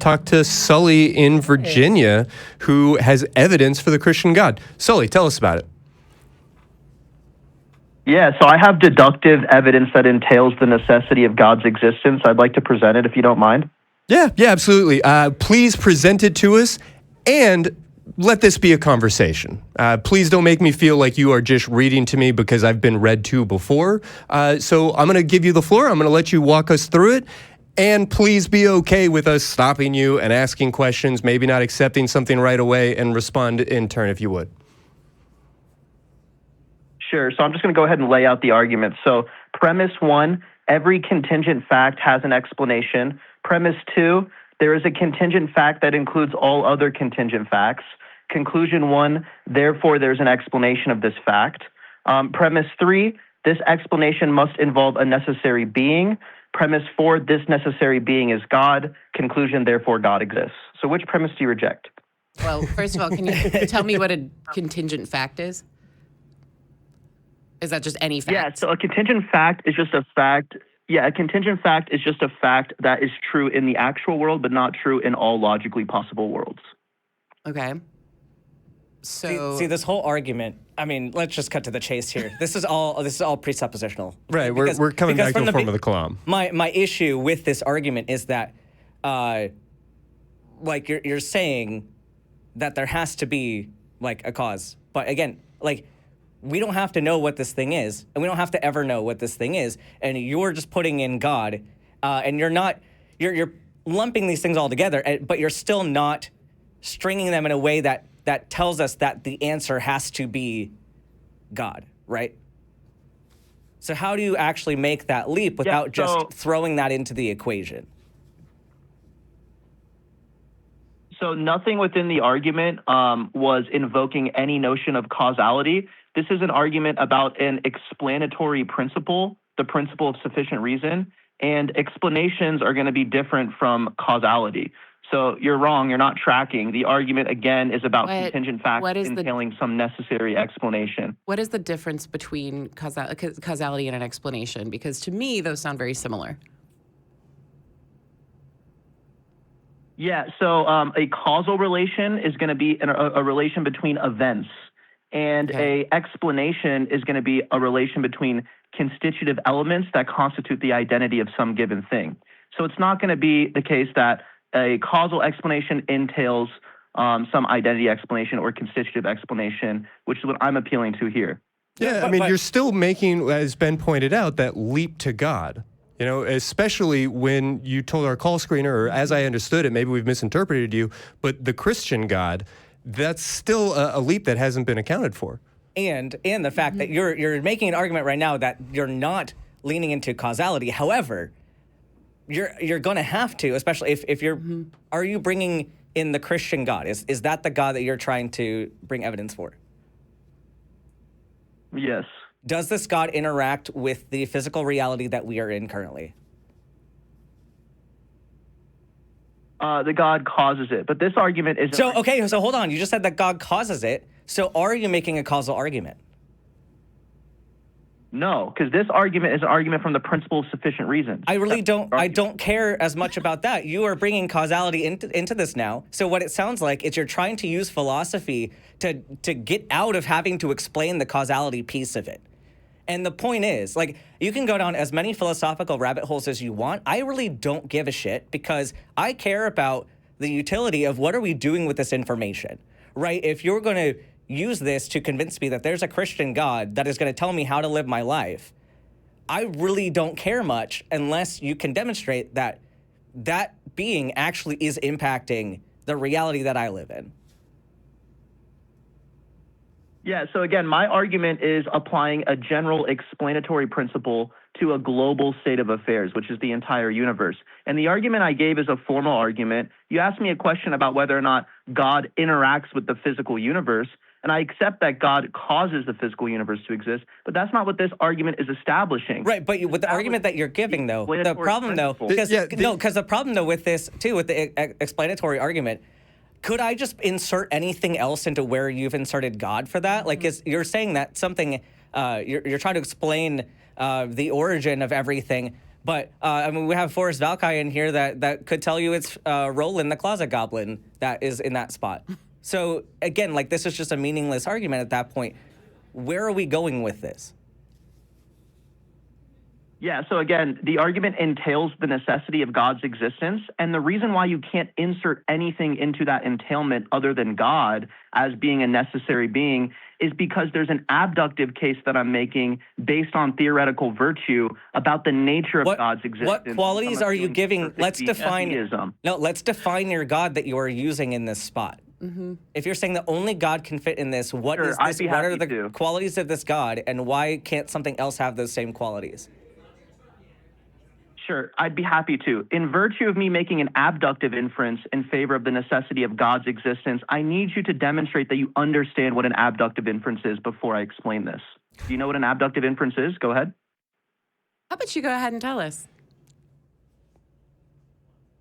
talk to Sully in Virginia, who has evidence for the Christian God. Sully, tell us about it. Yeah, so I have deductive evidence that entails the necessity of God's existence. I'd like to present it if you don't mind. Yeah, absolutely. Please present it to us, and let this be a conversation. Please don't make me feel like you are just reading to me because I've been read to before. So I'm going to give you the floor. I'm going to let you walk us through it. And please be okay with us stopping you and asking questions, maybe not accepting something right away, and respond in turn if you would. Sure. So I'm just going to go ahead and lay out the argument. So premise 1, every contingent fact has an explanation. Premise 2, there is a contingent fact that includes all other contingent facts. Conclusion 1, therefore there's an explanation of this fact. Premise 3, this explanation must involve a necessary being. Premise 4, this necessary being is God. Conclusion, therefore God exists. So which premise do you reject? Well, first of all, can you tell me what a contingent fact is? Is that just any fact? Yeah, so a contingent fact is just a fact. Yeah, a contingent fact is just a fact that is true in the actual world, but not true in all logically possible worlds. Okay. So see this whole argument. I mean, let's just cut to the chase here. This is all presuppositional. Right, we're coming back to the form of the Kalam. My issue with this argument is that, like you're saying that there has to be like a cause, but again, like, we don't have to know what this thing is, and we don't have to ever know what this thing is. And you're just putting in God, and you're lumping these things all together, but you're still not stringing them in a way that tells us that the answer has to be God, right? So how do you actually make that leap without just throwing that into the equation? So nothing within the argument was invoking any notion of causality. This is an argument about an explanatory principle, the principle of sufficient reason, and explanations are going to be different from causality. So you're wrong, you're not tracking. The argument, again, is about contingent facts entailing some necessary explanation. What is the difference between causality and an explanation? Because to me, those sound very similar. Yeah, so a causal relation is going to be a relation between events. And a explanation is going to be a relation between constitutive elements that constitute the identity of some given thing. So it's not going to be the case that a causal explanation entails some identity explanation or constitutive explanation, which is what I'm appealing to here. Yeah, I mean, you're still making, as Ben pointed out, that leap to God. You know, especially when you told our call screener, or as I understood it, maybe we've misinterpreted you, but the Christian God, that's still a leap that hasn't been accounted for. And the fact that you're making an argument right now that you're not leaning into causality. However, you're going to have to, especially if you're, are you bringing in the Christian God? Is that the God that you're trying to bring evidence for? Yes. Does this God interact with the physical reality that we are in currently? The God causes it, but this argument isn't... So hold on. You just said that God causes it. So are you making a causal argument? No, because this argument is an argument from the principle of sufficient reason. I don't care as much about that. You are bringing causality into this now. So what it sounds like is you're trying to use philosophy to get out of having to explain the causality piece of it. And the point is, like, you can go down as many philosophical rabbit holes as you want. I really don't give a shit because I care about the utility of what are we doing with this information, right? If you're going to use this to convince me that there's a Christian God that is going to tell me how to live my life, I really don't care much unless you can demonstrate that that being actually is impacting the reality that I live in. Yeah, so again, my argument is applying a general explanatory principle to a global state of affairs, which is the entire universe. And the argument I gave is a formal argument. You asked me a question about whether or not God interacts with the physical universe, and I accept that God causes the physical universe to exist, but that's not what this argument is establishing. Right, but with the argument that you're giving, though, the problem, though, because the problem, though, with this, too, with the explanatory argument, could I just insert anything else into where you've inserted God for that? Like, you're saying that something, you're trying to explain the origin of everything, But I mean, we have Forrest Valkai in here that could tell you it's Roland the Closet Goblin that is in that spot. So again, like this is just a meaningless argument at that point. Where are we going with this? Yeah, so again, the argument entails the necessity of God's existence, and the reason why you can't insert anything into that entailment other than God as being a necessary being is because there's an abductive case that I'm making based on theoretical virtue about the nature of God's existence. What qualities are you giving? Let's define your God that you are using in this spot. Mm-hmm. If you're saying that only God can fit in this, what Sure, is this? What are the to. qualities of this God, and why can't something else have those same qualities? Sure, I'd be happy to. In virtue of me making an abductive inference in favor of the necessity of God's existence, I need you to demonstrate that you understand what an abductive inference is before I explain this. Do you know what an abductive inference is? Go ahead. How about you go ahead and tell us?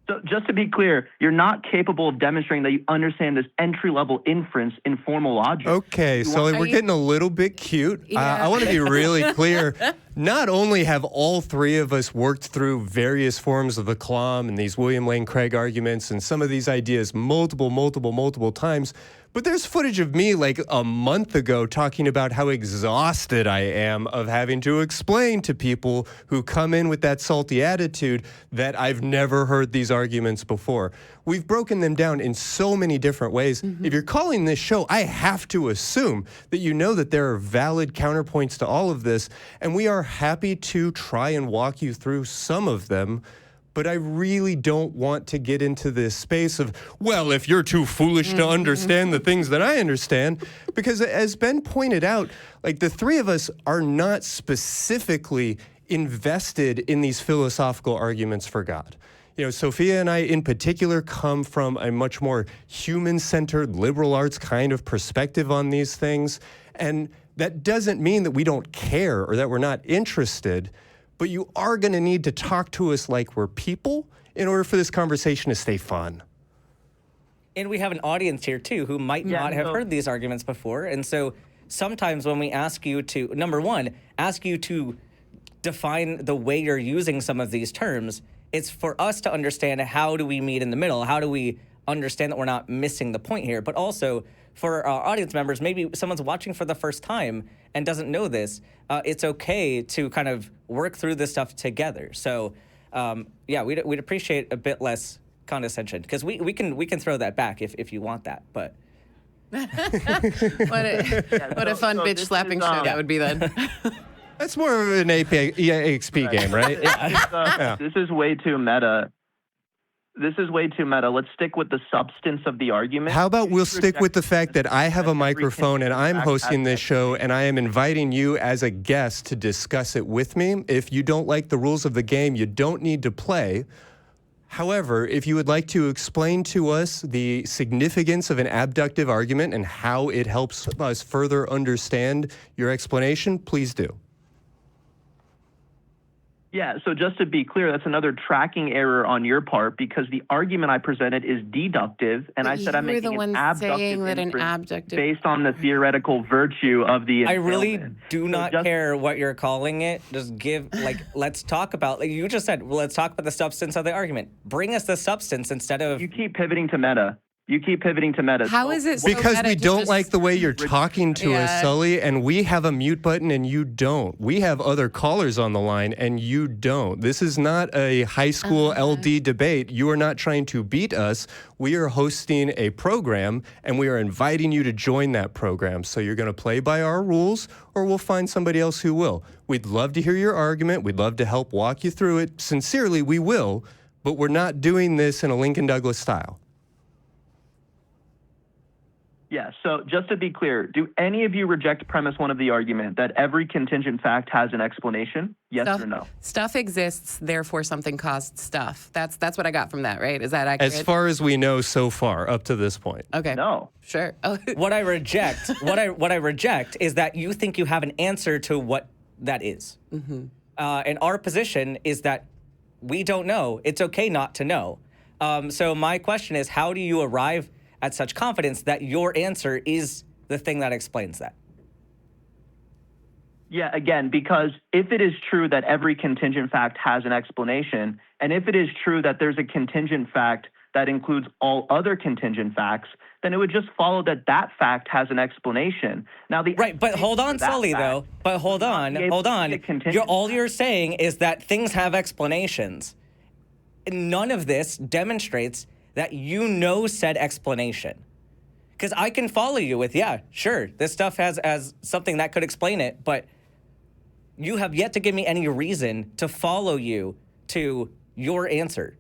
So just to be clear, you're not capable of demonstrating that you understand this entry-level inference in formal logic. Okay, so we're getting a little bit cute. Yeah. I want to be really clear. Not only have all three of us worked through various forms of the Kalam and these William Lane Craig arguments and some of these ideas multiple times, but there's footage of me like a month ago talking about how exhausted I am of having to explain to people who come in with that salty attitude that I've never heard these arguments before. We've broken them down in so many different ways. Mm-hmm. If you're calling this show, I have to assume that you know that there are valid counterpoints to all of this, and we are happy to try and walk you through some of them. But I really don't want to get into this space of, well, if you're too foolish to understand the things that I understand, because as Ben pointed out, like the three of us are not specifically invested in these philosophical arguments for God. You know, Sophia and I in particular come from a much more human-centered liberal arts kind of perspective on these things. And that doesn't mean that we don't care or that we're not interested, but you are going to need to talk to us like we're people in order for this conversation to stay fun. And we have an audience here, too, who might not have heard these arguments before. And so sometimes when we ask you to, number one, ask you to define the way you're using some of these terms, it's for us to understand how do we meet in the middle? How do we understand that we're not missing the point here? But also for our audience members, maybe someone's watching for the first time and doesn't know this, it's okay to kind of work through this stuff together. So, we'd appreciate a bit less condescension because we can throw that back if you want that. But What a fun bitch slapping show that would be then. That's more of an EXP game, right? This is way too meta. Let's stick with the substance of the argument. How about we'll stick with the fact that I have a microphone and I'm hosting this show and I am inviting you as a guest to discuss it with me. If you don't like the rules of the game, you don't need to play. However, if you would like to explain to us the significance of an abductive argument and how it helps us further understand your explanation, please do. Yeah, so just to be clear, that's another tracking error on your part because the argument I presented is deductive, and I said I'm making an abductive inference based on the theoretical virtue of the I really do not care what you're calling it. Just give, let's talk about, you just said, well, let's talk about the substance of the argument. Bring us the substance instead of... You keep pivoting to meta. How is it so because meta we to don't just... like the way you're talking to us, Sully, and we have a mute button and you don't. We have other callers on the line and you don't. This is not a high school LD debate. You are not trying to beat us. We are hosting a program and we are inviting you to join that program. So you're going to play by our rules or we'll find somebody else who will. We'd love to hear your argument. We'd love to help walk you through it. Sincerely, we will, but we're not doing this in a Lincoln Douglas style. Yeah, so just to be clear, do any of you reject premise one of the argument that every contingent fact has an explanation? Yes or no? Stuff exists, therefore something caused stuff. That's what I got from that, right? Is that accurate? As far as we know so far, up to this point. Okay. No. Sure. Oh. What I reject is that you think you have an answer to what that is. Mm-hmm. And our position is that we don't know. It's okay not to know. So my question is, how do you arrive at such confidence that your answer is the thing that explains that? Yeah, again, because if it is true that every contingent fact has an explanation, and if it is true that there's a contingent fact that includes all other contingent facts, then it would just follow that that fact has an explanation. Now, the Right, but hold on, Sully, though. But hold on. All you're saying is that things have explanations. None of this demonstrates that you know said explanation. Because I can follow you with, yeah, sure, this stuff has as something that could explain it, but you have yet to give me any reason to follow you to your answer.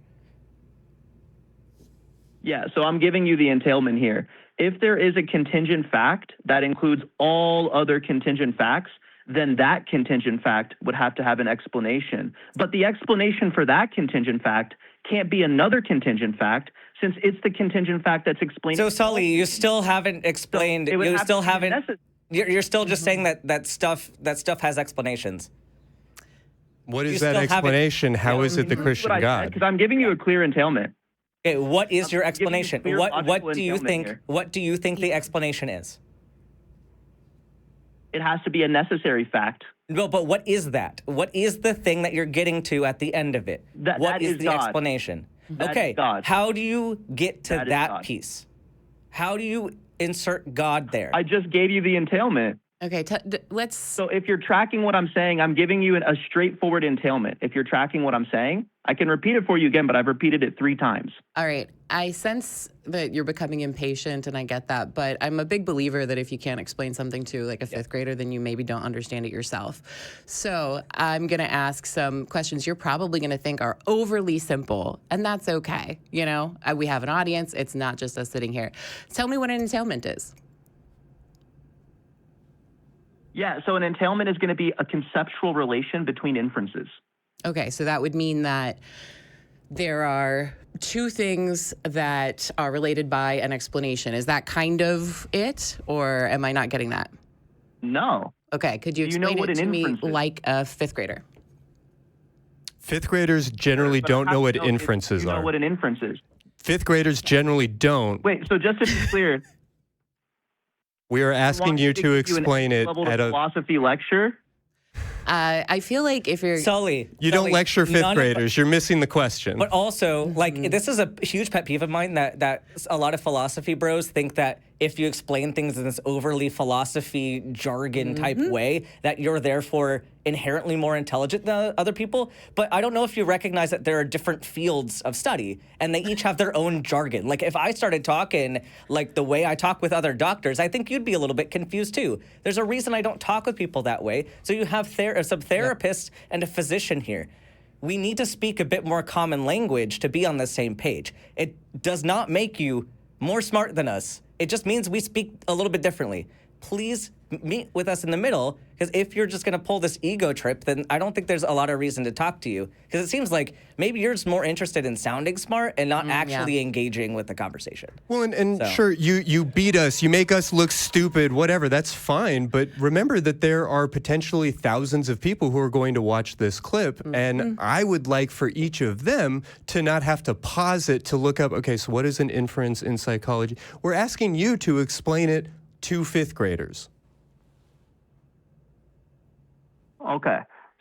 Yeah, so I'm giving you the entailment here. If there is a contingent fact that includes all other contingent facts, then that contingent fact would have to have an explanation. But the explanation for that contingent fact can't be another contingent fact, since it's the contingent fact that's explained. So, Sully, you still haven't explained. So you still haven't. You're still just saying that stuff has explanations. What is that explanation? How is it the Christian God? Because I'm giving you a clear entailment. Okay, what is your explanation? What do you think? Here. What do you think the explanation is? It has to be a necessary fact. No, but what is that? What is the thing that you're getting to at the end of it? What is the God. Explanation? That okay, is God. how do you get to that God. piece? How do you insert God there? I just gave you the entailment. Okay, let's. So if you're tracking what I'm saying, I'm giving you a straightforward entailment. If you're tracking what I'm saying, I can repeat it for you again, but I've repeated it 3 times. All right. I sense that you're becoming impatient, and I get that, but I'm a big believer that if you can't explain something to like a 5th grader, then you maybe don't understand it yourself. So I'm going to ask some questions you're probably going to think are overly simple, and that's okay. You know, we have an audience. It's not just us sitting here. Tell me what an entailment is. Yeah, so an entailment is going to be a conceptual relation between inferences. Okay, so that would mean that there are 2 things that are related by an explanation. Is that kind of it, or am I not getting that? No. Okay, could you explain it to me like a 5th grader? 5th graders generally don't know what inferences are. You know what an inference is. 5th graders generally don't. Wait, so just to be clear, we are asking you to explain it at a philosophy lecture. I feel like if you're Sully, you don't lecture 5th graders. You're missing the question. But also, like, this is a huge pet peeve of mine that a lot of philosophy bros think that if you explain things in this overly philosophy jargon type way, that you're therefore inherently more intelligent than other people. But I don't know if you recognize that there are different fields of study and they each have their own jargon. Like if I started talking like the way I talk with other doctors, I think you'd be a little bit confused too. There's a reason I don't talk with people that way. So you have some therapists and a physician here. We need to speak a bit more common language to be on the same page. It does not make you more smart than us. It just means we speak a little bit differently. Please meet with us in the middle, because if you're just going to pull this ego trip, then I don't think there's a lot of reason to talk to you, because it seems like maybe you're just more interested in sounding smart and not actually engaging with the conversation. Well, and sure, you beat us, you make us look stupid, whatever, that's fine, but remember that there are potentially thousands of people who are going to watch this clip, and I would like for each of them to not have to pause it to look up, okay, so what is an inference in psychology? We're asking you to explain it to 5th graders. Okay.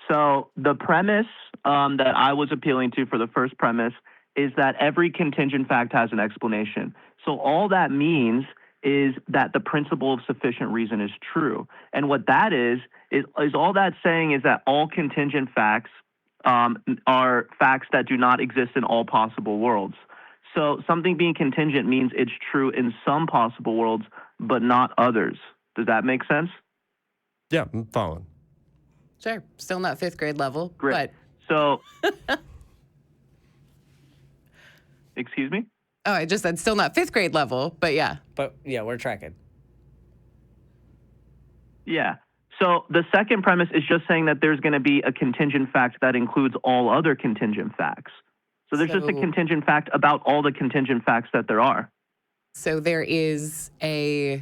So the premise that I was appealing to for the first premise is that every contingent fact has an explanation. So all that means is that the principle of sufficient reason is true. And what that is all that's saying is that all contingent facts are facts that do not exist in all possible worlds. So something being contingent means it's true in some possible worlds, but not others. Does that make sense? Yeah, I'm following. Sure. Still not 5th grade level. Great. But... So, excuse me? Oh, I just said still not 5th grade level, but yeah. But yeah, we're tracking. Yeah. So the second premise is just saying that there's going to be a contingent fact that includes all other contingent facts. So there's just a contingent fact about all the contingent facts that there are. So there is a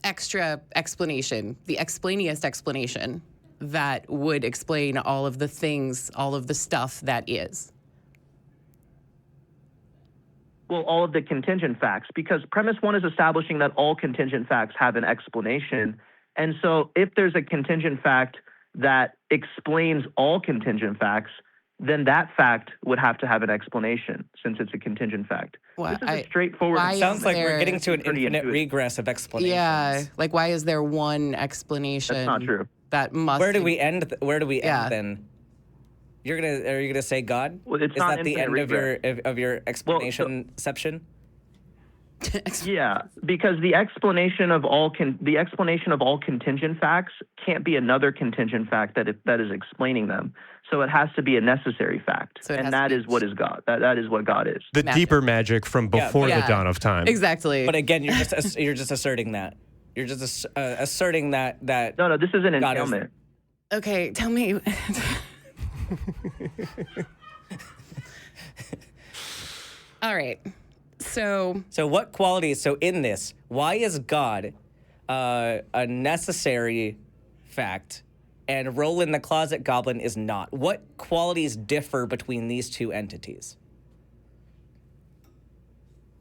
extra explanation, the explainiest explanation that would explain all of the things, all of the stuff that is. Well, all of the contingent facts, because premise 1 is establishing that all contingent facts have an explanation, And so if there's a contingent fact that explains all contingent facts, then that fact would have to have an explanation since it's a contingent fact. Well, This is a straightforward. why Sounds like we're there- getting to an pretty infinite intuitive. regress of explanations. Yeah, like why is there one explanation? That's not true. That must. Where do we end? Where do we Yeah. end then? Are you gonna say God? Well, it's Is not that the infinite end of your explanation-ception? Yeah, because the explanation of all contingent facts can't be another contingent fact that is explaining them. So it has to be a necessary fact, So it has and to that be- is what is God. That is what God is. The Magic. deeper magic from before the Yeah. dawn of time. Exactly. But again, you're just asserting that. You're just asserting that No, this is an God is- entailment. Okay, tell me. All right. So So what qualities? So in this, why is God a necessary fact, and roll in the closet goblin is not? What qualities differ between these two entities?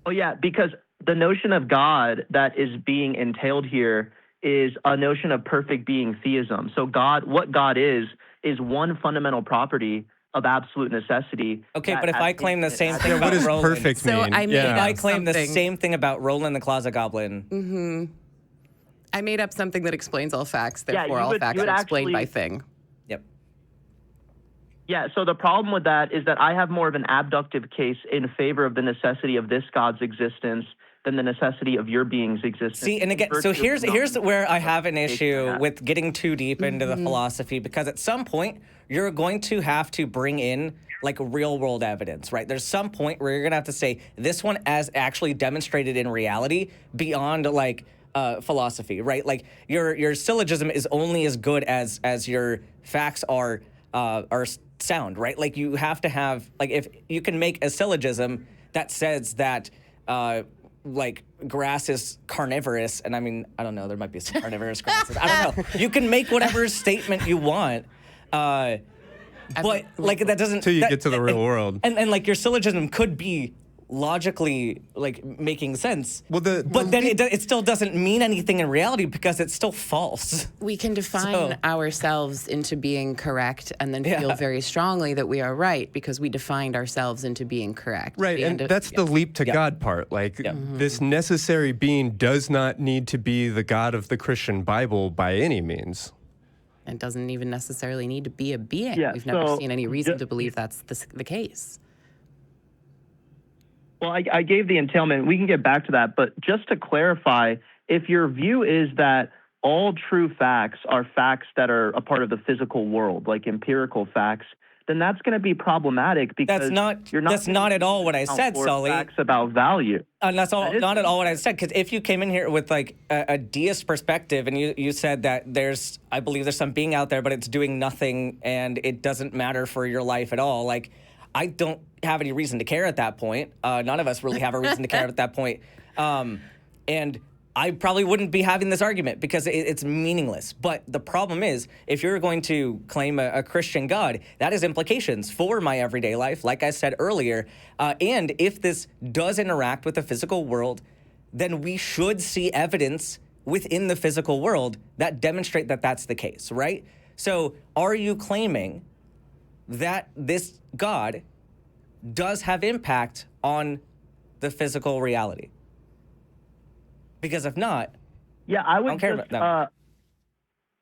Oh yeah, because the notion of God that is being entailed here is a notion of perfect being theism. So what God is one fundamental property of absolute necessity. Okay, that but if has I claim the infinite same thing Yeah, about what does Roland, perfect So mean? I made yeah. if I claim the something. same thing about Roland the Closet Goblin, I made up something that explains all facts. Yeah, Therefore, you all would- facts you would are explained by actually- thing. yep. Yeah, so the problem with that is that I have more of an abductive case in favor of the necessity of this God's existence than the necessity of your being's existence. See, and in again, so virtue of here's where I have an justification issue of that. with getting too deep into the philosophy, because at some point you're going to have to bring in like real world evidence, right? There's some point where you're gonna have to say this one as actually demonstrated in reality beyond like philosophy, right? Like your syllogism is only as good as your facts are sound, right? Like you have to have, like, if you can make a syllogism that says that like grass is carnivorous, and I mean, I don't know, there might be some carnivorous grasses. I don't know. You can make whatever statement you want, but like that doesn't Till you that- get to the real world. and like your syllogism could be logically like making sense. Well, but then it still doesn't mean anything in reality because it's still false. We can define So- ourselves into being correct and then feel Yeah. very strongly that we are right because we defined ourselves into being correct. Right, We and end up- that's the leap to God part. Like, this necessary being does not need to be the God of the Christian Bible by any means. It doesn't even necessarily need to be a being. Yeah, We've never so seen any reason ju- to believe that's the case. Well, I gave the entailment. We can get back to that. But just to clarify, if your view is that all true facts are facts that are a part of the physical world, like empirical facts, then that's going to be problematic because you're not. That's not at all what I account said, for Sully. Facts about value. And that's all, That is- not at all what I said. Because if you came in here with like a deist perspective, and you said that I believe there's some being out there, but it's doing nothing and it doesn't matter for your life at all. Like, I don't have any reason to care at that point. None of us really have a reason to care at that point. And I probably wouldn't be having this argument because it's meaningless. But the problem is, if you're going to claim a Christian God, that has implications for my everyday life, like I said earlier. And if this does interact with the physical world, then we should see evidence within the physical world that demonstrate that that's the case, right? So are you claiming that this God does have impact on the physical reality? Because if not, Yeah, I would don't care just, about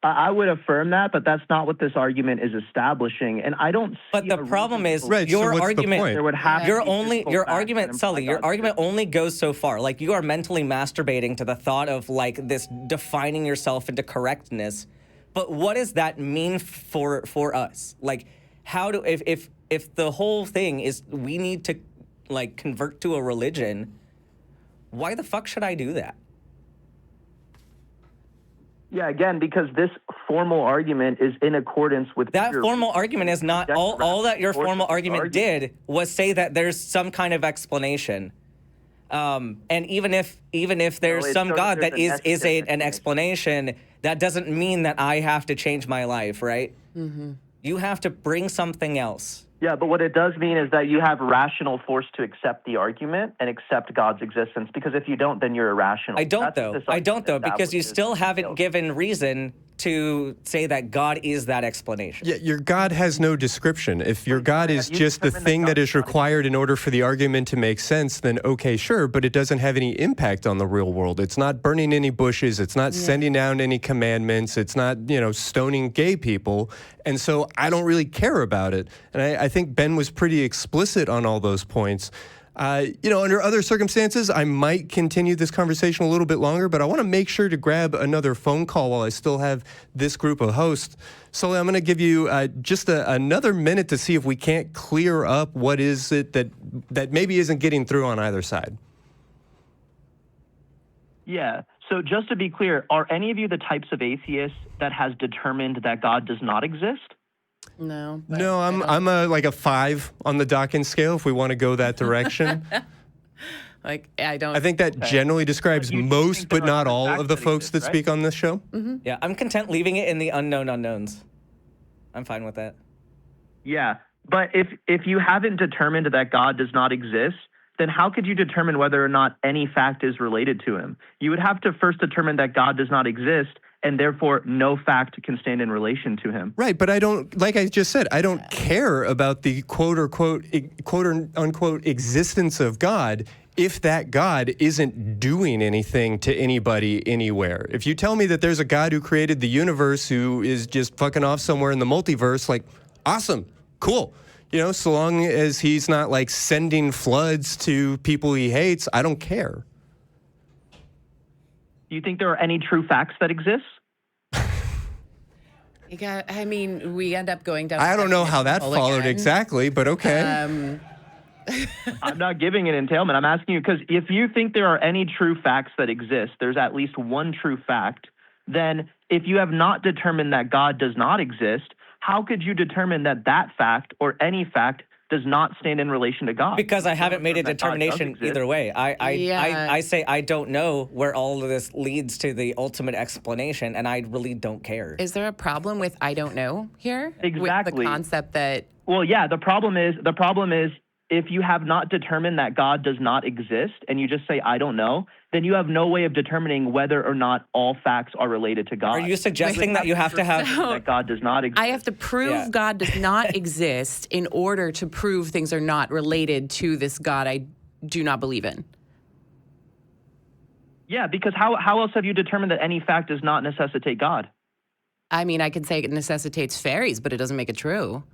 that. I would affirm that, but that's not what this argument is establishing. And I don't. but see the a problem reason is to Right, so your what's the argument. point? There would have Your to be physical your facts that argument, imply Sully, your God's argument existence. only goes so far. Like, you are mentally masturbating to the thought of like this defining yourself into correctness. But what does that mean for us? Like, how do if the whole thing is we need to like convert to a religion, why the fuck should I do that? Yeah, again, because this formal argument is in accordance with That your- formal argument is not all that your formal argument did was say that there's some kind of explanation. And even if there's it some shows God there's that a is necessary an explanation, that doesn't mean that I have to change my life, right? You have to bring something else Yeah, but what it does mean is that you have rational force to accept the argument and accept God's existence, because if you don't, then you're irrational. I don't, That's what though. this I don't, though, argument because you establishes. still haven't given reason to say that God is that explanation. Yeah, your God has no description. If your God is you just the determined that thing God that is is not required in order for the argument to make sense, then okay, sure, but it doesn't have any impact on the real world. It's not burning any bushes. It's not sending down any commandments. It's not, stoning gay people. And so I don't really care about it. And I think Ben was pretty explicit on all those points. Under other circumstances, I might continue this conversation a little bit longer, but I want to make sure to grab another phone call while I still have this group of hosts. Sully, I'm going to give you just another minute to see if we can't clear up what is it that maybe isn't getting through on either side. Yeah. So just to be clear, are any of you the types of atheists that has determined that God does not exist? No. No, I'm like a 5 on the Dawkins scale if we want to go that direction. I think that generally describes You most, think but there are not all facts of the that folks exist, that right? speak on this show. Yeah, I'm content leaving it in the unknown unknowns. I'm fine with that. Yeah. But if you haven't determined that God does not exist, then how could you determine whether or not any fact is related to him? You would have to first determine that God does not exist, and therefore no fact can stand in relation to him. Right, but I don't, like I just said, I don't care about the quote unquote existence of God if that God isn't doing anything to anybody anywhere. If you tell me that there's a God who created the universe who is just fucking off somewhere in the multiverse, like, awesome, cool. So long as he's not like sending floods to people he hates, I don't care. Do you think there are any true facts that exist? We end up going down. I don't know how that definitional followed again. exactly, but okay. I'm not giving an entailment. I'm asking you because if you think there are any true facts that exist, there's at least one true fact. Then if you have not determined that God does not exist, how could you determine that that fact or any fact does not stand in relation to God? Because I haven't made a That God does determination exist. either way. Yeah. I say I don't know where all of this leads to the ultimate explanation, and I really don't care. Is there a problem with I don't know here? With Exactly. the concept that Well, yeah, the problem is if you have not determined that God does not exist and you just say I don't know, then you have no way of determining whether or not all facts are related to God. Are you suggesting that you have to have... that God does not exist? I have to prove Yeah. God does not exist in order to prove things are not related to this God I do not believe in. Yeah, because how else have you determined that any fact does not necessitate God? I can say it necessitates fairies, but it doesn't make it true.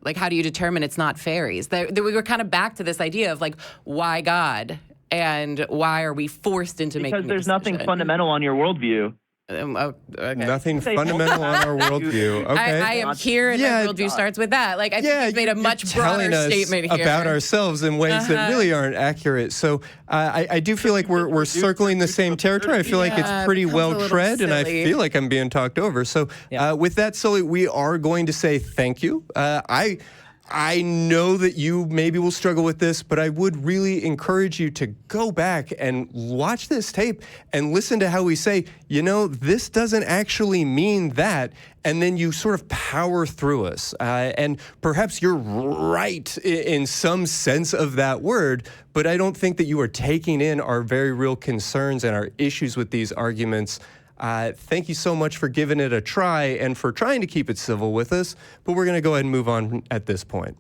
Like, how do you determine it's not fairies? We were kind of back to this idea of, like, why God? And why are we forced into making Because there's a nothing decision? fundamental on your worldview. Okay. Nothing Say- fundamental on our worldview. Okay. I am here, and Yeah, my worldview starts with that. Like, I think you've made a you're much telling broader us statement here. about ourselves in ways that really aren't accurate. So I do feel like we're circling the same territory. I feel like it's Yeah, pretty it becomes a well little tread, and I silly. feel like I'm being talked over. So with that, Sully, we are going to say thank you. I know that you maybe will struggle with this, but I would really encourage you to go back and watch this tape and listen to how we say, this doesn't actually mean that. And then you sort of power through us. And perhaps you're right in some sense of that word, but I don't think that you are taking in our very real concerns and our issues with these arguments. Thank you so much for giving it a try and for trying to keep it civil with us, but we're going to go ahead and move on at this point.